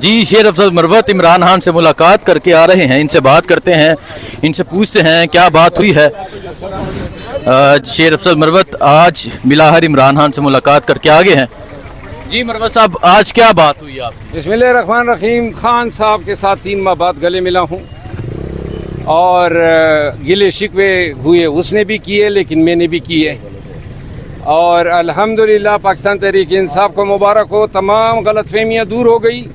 जी शेर अफजल मरवत इमरान खान से मुलाकात करके आ रहे हैं, इनसे बात करते हैं, इनसे पूछते हैं क्या बात हुई है। शेर अफजल मरवत आज बिलाहर इमरान खान से मुलाकात करके आगे हैं। जी मरवत साहब, आज क्या बात हुई आपकी? बिस्मिल्लाहिर्रहमानिर्रहीम। खान साहब के साथ 3 माह बाद गले मिला हूँ और गिले शिकवे हुए, उसने भी किए लेकिन मैंने भी किए, और अल्हम्दुलिल्लाह पाकिस्तान तहरीक इंसाफ को मुबारक हो, तमाम गलतफहमियाँ दूर हो गई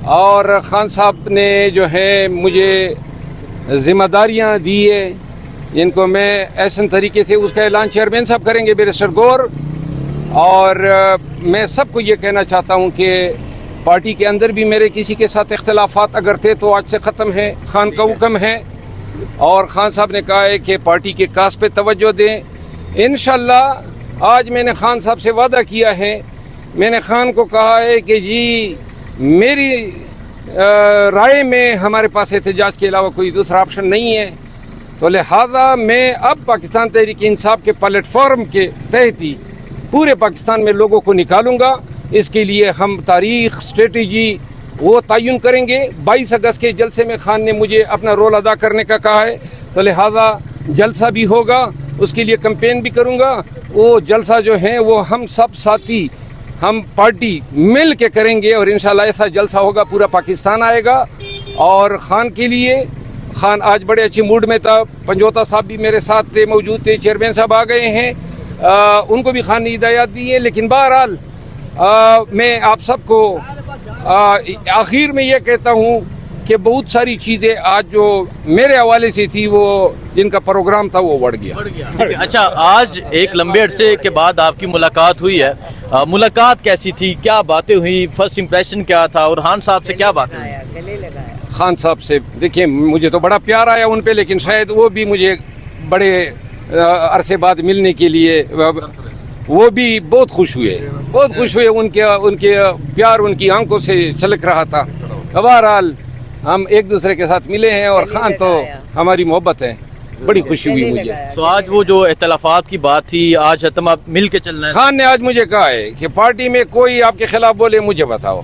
और खान साहब ने जो है मुझे ज़िम्मेदारियाँ दी है जिनको मैं ऐसे तरीके से, उसका ऐलान चेयरमैन साहब करेंगे बैरिस्टर गौर। और मैं सबको ये कहना चाहता हूँ कि पार्टी के अंदर भी मेरे किसी के साथ इख्तलाफात अगर थे तो आज से ख़त्म है, खान का हुक्म है और खान साहब ने कहा है कि पार्टी के काज पे तवज्जो दें। इंशाअल्लाह आज मैंने खान साहब से वादा किया है, मैंने खान को कहा है कि जी मेरी राय में हमारे पास एहतजाज के अलावा कोई दूसरा ऑप्शन नहीं है, तो लिहाजा मैं अब पाकिस्तान तहरीक इंसाफ के प्लेटफॉर्म के तहत ही पूरे पाकिस्तान में लोगों को निकालूंगा। इसके लिए हम तारीख, स्ट्रेटजी वो तयन करेंगे। 22 अगस्त के जलसे में खान ने मुझे अपना रोल अदा करने का कहा है, तो लिहाजा जलसा भी होगा, उसके लिए कैंपेन भी करूंगा। वो जलसा जो है वो हम सब साथी, हम पार्टी मिल के करेंगे और इंशाल्लाह ऐसा जलसा होगा, पूरा पाकिस्तान आएगा। और खान के लिए, खान आज बड़े अच्छे मूड में था, पंजोता साहब भी मेरे साथ थे, मौजूद थे, चेयरमैन साहब आ गए हैं, उनको भी खान ने हिदायत दी है। लेकिन बहरहाल मैं आप सबको आखिर में ये कहता हूँ कि बहुत सारी चीज़ें आज जो मेरे हवाले से थी, वो जिनका प्रोग्राम था वो बढ़ गया। अच्छा, आज एक लंबे अरसे के बाद आपकी मुलाकात हुई है, मुलाकात कैसी थी, क्या बातें हुई, फर्स्ट इम्प्रेशन क्या था और खान साहब से क्या बातें हुई? खान साहब से देखिए मुझे तो बड़ा प्यार आया उन पे, लेकिन शायद वो भी मुझे बड़े अरसे बाद मिलने के लिए वो भी बहुत खुश हुए, बहुत खुश हुए। उनके प्यार उनकी आंखों से छलक रहा था। बहरहाल हम एक दूसरे के साथ मिले हैं और खान तो हमारी मोहब्बत है, बड़ी खुशी हुई मुझे। तो आज वो जो इख्तलाफात की बात थी, आज हम आप मिल के चलना है। खान ने आज मुझे कहा है कि पार्टी में कोई आपके खिलाफ बोले मुझे बताओ,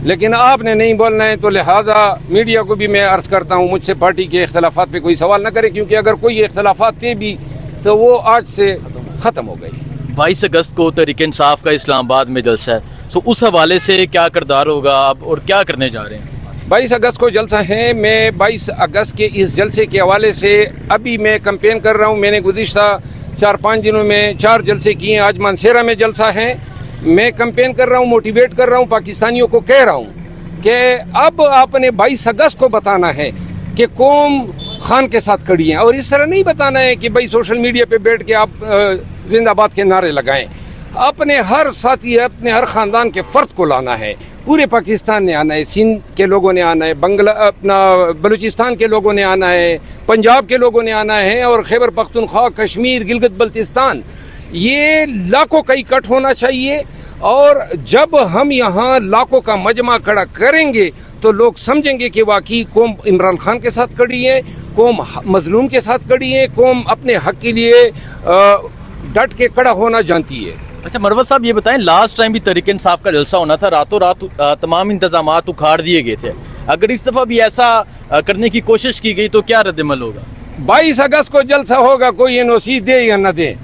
लेकिन आपने नहीं बोलना है, तो लिहाजा मीडिया को भी मैं अर्ज करता हूँ मुझसे पार्टी के इख्तलाफात पे कोई सवाल न करें, क्योंकि अगर कोई इख्तलाफात थे भी तो वो आज से ख़त्म हो गई। 22 अगस्त को तहरीक इंसाफ का इस्लामाबाद में जलसा है, तो उस हवाले से क्या किरदार होगा आप और क्या करने जा रहे हैं? 22 अगस्त को जलसा है। मैं 22 अगस्त के इस जलसे के हवाले से अभी मैं कैंपेन कर रहा हूँ। मैंने गुज़िश्ता 4-5 दिनों में 4 जलसे किए, आज मानसेरा में जलसा है। मैं कैंपेन कर रहा हूँ, मोटिवेट कर रहा हूँ, पाकिस्तानियों को कह रहा हूँ कि अब आपने 22 अगस्त को बताना है कि कौम खान के साथ खड़ी है, और इस तरह नहीं बताना है कि भाई सोशल मीडिया पे बैठ के आप जिंदाबाद के नारे लगाएं। अपने हर साथी, अपने हर ख़ानदान के फ़र्द को लाना है, पूरे पाकिस्तान ने आना है, सिंध के लोगों ने आना है, बलूचिस्तान के लोगों ने आना है, पंजाब के लोगों ने आना है, और खैबर पख्तूनख्वा, कश्मीर, गिलगित बल्तिस्तान, ये लाखों का इकट्ठ होना चाहिए। और जब हम यहाँ लाखों का मजमा खड़ा करेंगे तो लोग समझेंगे कि वाकई कौम इमरान खान के साथ खड़ी है, कौम मजलूम के साथ खड़ी है, कौम अपने हक के लिए डट के खड़ा होना जानती है। अच्छा मरवत साहब, ये बताएं, लास्ट टाइम भी तहरीक इंसाफ का जलसा होना था, रातों रात तमाम इंतजामात उखाड़ दिए गए थे, अगर इस दफ़ा भी ऐसा करने की कोशिश की गई तो क्या रद्दमल होगा? 22 अगस्त को जलसा होगा, कोई एनओसी दे या न दे,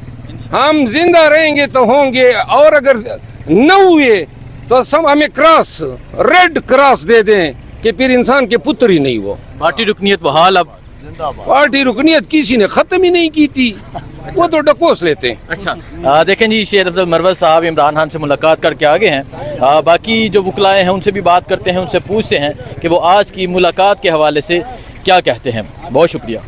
हम जिंदा रहेंगे तो होंगे, और अगर न हुए तो सब हमें क्रॉस, रेड क्रॉस दे दें कि फिर इंसान के पुत्र ही नहीं वो। पार्टी रुकनीत बहाल, अब पार्टी रुकनीत किसी ने खत्म ही नहीं की थी, वो तो डकोस लेते हैं। अच्छा देखें जी, शेर अफजल मरवत साहब इमरान खान से मुलाकात करके आगे हैं। बाकी जो वकलाए हैं उनसे भी बात करते हैं, उनसे पूछते हैं कि वो आज की मुलाकात के हवाले से क्या कहते हैं। बहुत शुक्रिया।